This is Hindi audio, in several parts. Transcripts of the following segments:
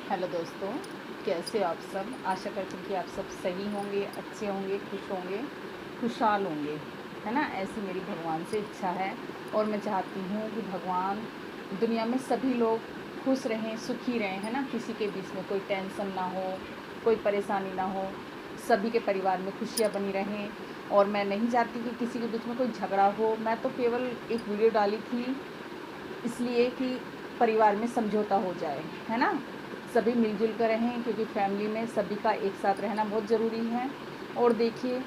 हेलो दोस्तों, कैसे हो आप सब। आशा करती हूँ कि आप सब सही होंगे, अच्छे होंगे, खुश होंगे, खुशहाल होंगे, है ना। ऐसी मेरी भगवान से इच्छा है और मैं चाहती हूँ कि भगवान दुनिया में सभी लोग खुश रहें, सुखी रहें, है ना। किसी के बीच में कोई टेंशन ना हो, कोई परेशानी ना हो, सभी के परिवार में खुशियाँ बनी रहें। और मैं नहीं चाहती कि किसी के बीच में कोई झगड़ा हो। मैं तो केवल एक वीडियो डाली थी इसलिए कि परिवार में समझौता हो जाए, है ना। सभी मिलजुल कर रहें, क्योंकि फैमिली में सभी का एक साथ रहना बहुत ज़रूरी है। और देखिए,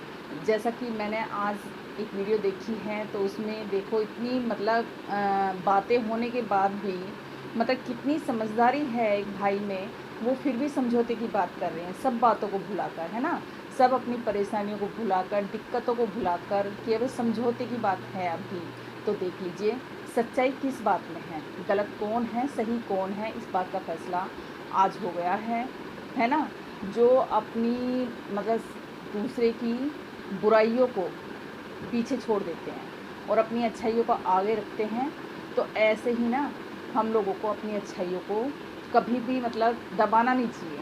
जैसा कि मैंने आज एक वीडियो देखी है तो उसमें देखो इतनी मतलब बातें होने के बाद भी मतलब कितनी समझदारी है एक भाई में। वो फिर भी समझौते की बात कर रहे हैं, सब बातों को भुलाकर, है ना। सब अपनी परेशानियों को भुलाकर, दिक्कतों को भुलाकर केवल समझौते की बात है अभी। तो देख लीजिए सच्चाई किस बात में है, गलत कौन है, सही कौन है, इस बात का फैसला आज हो गया है ना। जो अपनी मतलब दूसरे की बुराइयों को पीछे छोड़ देते हैं और अपनी अच्छाइयों को आगे रखते हैं, तो ऐसे ही ना हम लोगों को अपनी अच्छाइयों को कभी भी मतलब दबाना नहीं चाहिए,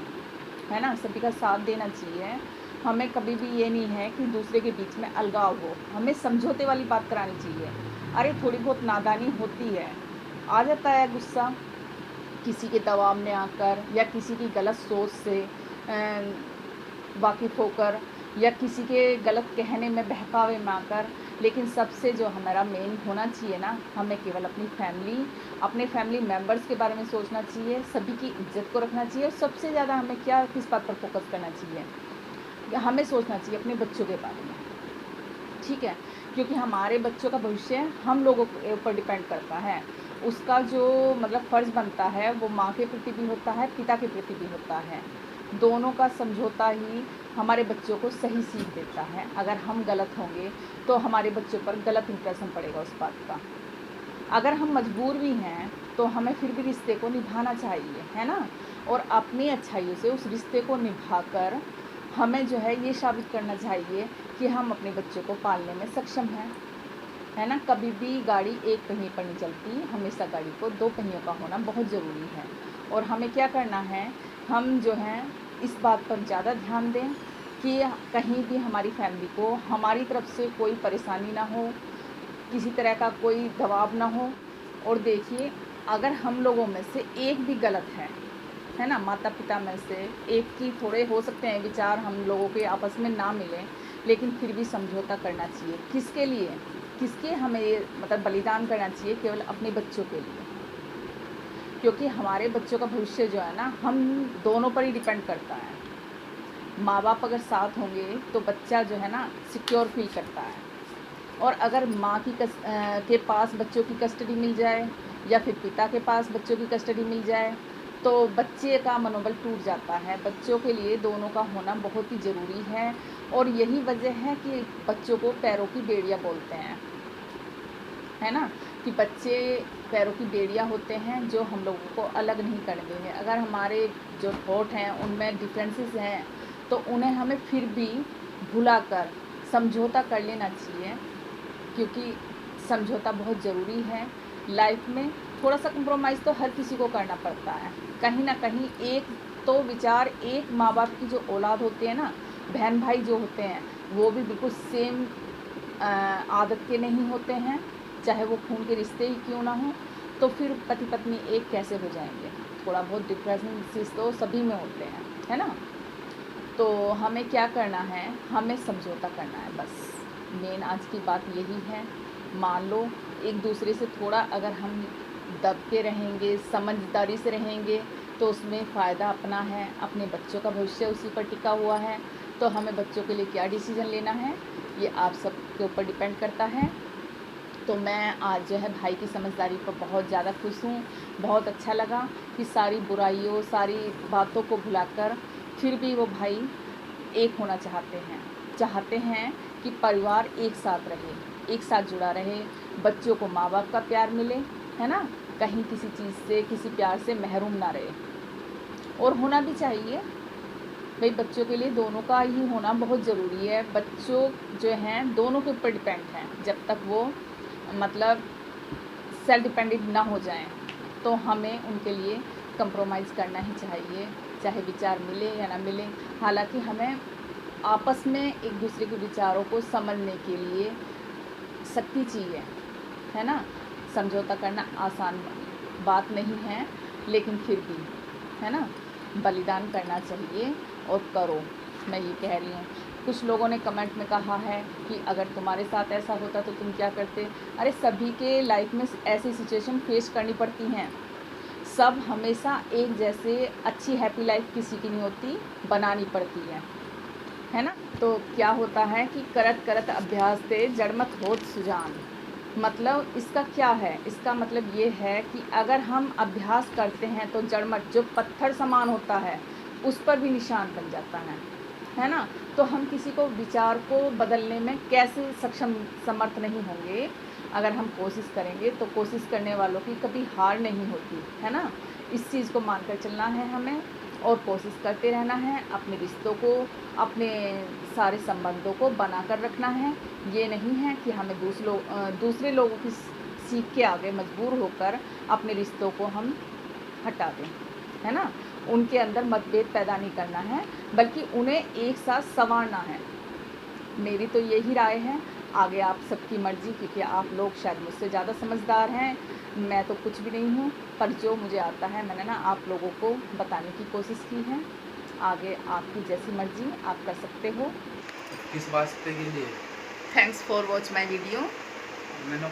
है ना। सभी का साथ देना चाहिए। हमें कभी भी ये नहीं है कि दूसरे के बीच में अलगाव हो, हमें समझौते वाली बात करानी चाहिए। अरे थोड़ी बहुत नादानी होती है, आ जाता है गुस्सा किसी के दबाव में आकर, या किसी की गलत सोच से वाकिफ़ होकर, या किसी के गलत कहने में, बहकावे में आकर। लेकिन सबसे जो हमारा मेन होना चाहिए ना, हमें केवल अपनी फैमिली, अपने फैमिली मेम्बर्स के बारे में सोचना चाहिए, सभी की इज्जत को रखना चाहिए। और सबसे ज़्यादा हमें क्या किस बात पर फोकस करना चाहिए, हमें सोचना चाहिए अपने बच्चों के बारे में, ठीक है। क्योंकि हमारे बच्चों का भविष्य हम लोगों के ऊपर डिपेंड करता है। उसका जो मतलब फ़र्ज़ बनता है वो माँ के प्रति भी होता है, पिता के प्रति भी होता है। दोनों का समझौता ही हमारे बच्चों को सही सीख देता है। अगर हम गलत होंगे तो हमारे बच्चों पर गलत इंप्रेशन पड़ेगा उस बात का। अगर हम मजबूर भी हैं तो हमें फिर भी रिश्ते को निभाना चाहिए, है ना। और अपनी अच्छाइयों से उस रिश्ते को निभाकर हमें जो है ये साबित करना चाहिए कि हम अपने बच्चों को पालने में सक्षम हैं, है ना। कभी भी गाड़ी एक पहिए पर नहीं चलती, हमेशा गाड़ी को दो पहियों का होना बहुत ज़रूरी है। और हमें क्या करना है, हम जो है इस बात पर ज़्यादा ध्यान दें कि कहीं भी हमारी फैमिली को हमारी तरफ से कोई परेशानी ना हो, किसी तरह का कोई दबाव ना हो। और देखिए, अगर हम लोगों में से एक भी गलत है ना, माता पिता में से एक की थोड़े हो सकते हैं विचार हम लोगों के आपस में ना मिलें, लेकिन फिर भी समझौता करना चाहिए। किसके लिए, किसके हमें ये मतलब बलिदान करना चाहिए, केवल अपने बच्चों के लिए। क्योंकि हमारे बच्चों का भविष्य जो है ना, हम दोनों पर ही डिपेंड करता है। माँ बाप अगर साथ होंगे तो बच्चा जो है ना सिक्योर फील करता है। और अगर माँ के पास बच्चों की कस्टडी मिल जाए, या फिर पिता के पास बच्चों की कस्टडी मिल जाए, तो बच्चे का मनोबल टूट जाता है। बच्चों के लिए दोनों का होना बहुत ही ज़रूरी है। और यही वजह है कि बच्चों को पैरों की बेड़ियाँ बोलते हैं, है ना। कि बच्चे पैरों की बेड़ियाँ होते हैं जो हम लोगों को अलग नहीं करने देंगे। अगर हमारे जो थॉट हैं उनमें डिफरेंसेस हैं तो उन्हें हमें फिर भी भुलाकर समझौता कर लेना चाहिए, क्योंकि समझौता बहुत ज़रूरी है लाइफ में। थोड़ा सा कंप्रोमाइज़ तो हर किसी को करना पड़ता है कहीं ना कहीं। एक तो विचार, एक माँ बाप की जो औलाद होती है ना, बहन भाई जो होते हैं, वो भी बिल्कुल सेम आदत के नहीं होते हैं, चाहे वो खून के रिश्ते ही क्यों ना हो। तो फिर पति पत्नी एक कैसे हो जाएंगे। थोड़ा बहुत डिफरेंसेस तो सभी में होते हैं, है ना। तो हमें क्या करना है, हमें समझौता करना है बस। मेन आज की बात यही है। मान लो एक दूसरे से थोड़ा अगर हम दब के रहेंगे, समझदारी से रहेंगे, तो उसमें फ़ायदा अपना है, अपने बच्चों का भविष्य उसी पर टिका हुआ है। तो हमें बच्चों के लिए क्या डिसीज़न लेना है, ये आप सब के ऊपर डिपेंड करता है। तो मैं आज जो है भाई की समझदारी पर बहुत ज़्यादा खुश हूँ। बहुत अच्छा लगा कि सारी बुराइयों, सारी बातों को भुलाकर फिर भी वो भाई एक होना चाहते हैं कि परिवार एक साथ रहे, एक साथ जुड़ा रहे, बच्चों को माँ बाप का प्यार मिले, है ना। कहीं किसी चीज़ से, किसी प्यार से महरूम ना रहे। और होना भी चाहिए भाई, बच्चों के लिए दोनों का ही होना बहुत ज़रूरी है। बच्चों जो हैं दोनों के ऊपर डिपेंड हैं, जब तक वो मतलब सेल्फ डिपेंडेंट ना हो जाएं, तो हमें उनके लिए कंप्रोमाइज़ करना ही चाहिए, चाहे विचार मिले या ना मिले। हालाँकि हमें आपस में एक दूसरे के विचारों को समझने के लिए शक्ति चाहिए, है ना? समझौता करना आसान बात नहीं है, लेकिन फिर भी, है ना? बलिदान करना चाहिए और करो, मैं ये कह रही हूँ। कुछ लोगों ने कमेंट में कहा है कि अगर तुम्हारे साथ ऐसा होता तो तुम क्या करते? अरे सभी के लाइफ में ऐसी सिचुएशन फेस करनी पड़ती हैं। सब हमेशा एक जैसे अच्छी हैप्पी लाइफ किसी की नहीं होती, बनानी पड़ती है ना? तो क्या होता है कि करत करत अभ्यास ते जड़मत होत सुजान। मतलब इसका क्या है? इसका मतलब ये है कि अगर हम अभ्यास करते हैं तो जड़मट जो पत्थर समान होता है उस पर भी निशान बन जाता है ना? तो हम किसी को विचार को बदलने में कैसे समर्थ नहीं होंगे? अगर हम कोशिश करेंगे तो कोशिश करने वालों की कभी हार नहीं होती, है ना? इस चीज़ को मानकर चलना है हमें और कोशिश करते रहना है, अपने रिश्तों को, अपने सारे संबंधों को बनाकर रखना है। ये नहीं है कि हमें दूसरे लोगों की सीख के आगे मजबूर होकर अपने रिश्तों को हम हटा दें, है ना? उनके अंदर मतभेद पैदा नहीं करना है, बल्कि उन्हें एक साथ संवारना है। मेरी तो यही राय है, आगे आप सबकी मर्ज़ी, क्योंकि आप लोग शायद मुझसे ज़्यादा समझदार हैं, मैं तो कुछ भी नहीं हूँ, पर जो मुझे आता है मैंने ना आप लोगों को बताने की कोशिश की है। आगे आपकी जैसी मर्ज़ी आप कर सकते हो। किस वास्ते के लिए? Thanks for watch my video. मैंने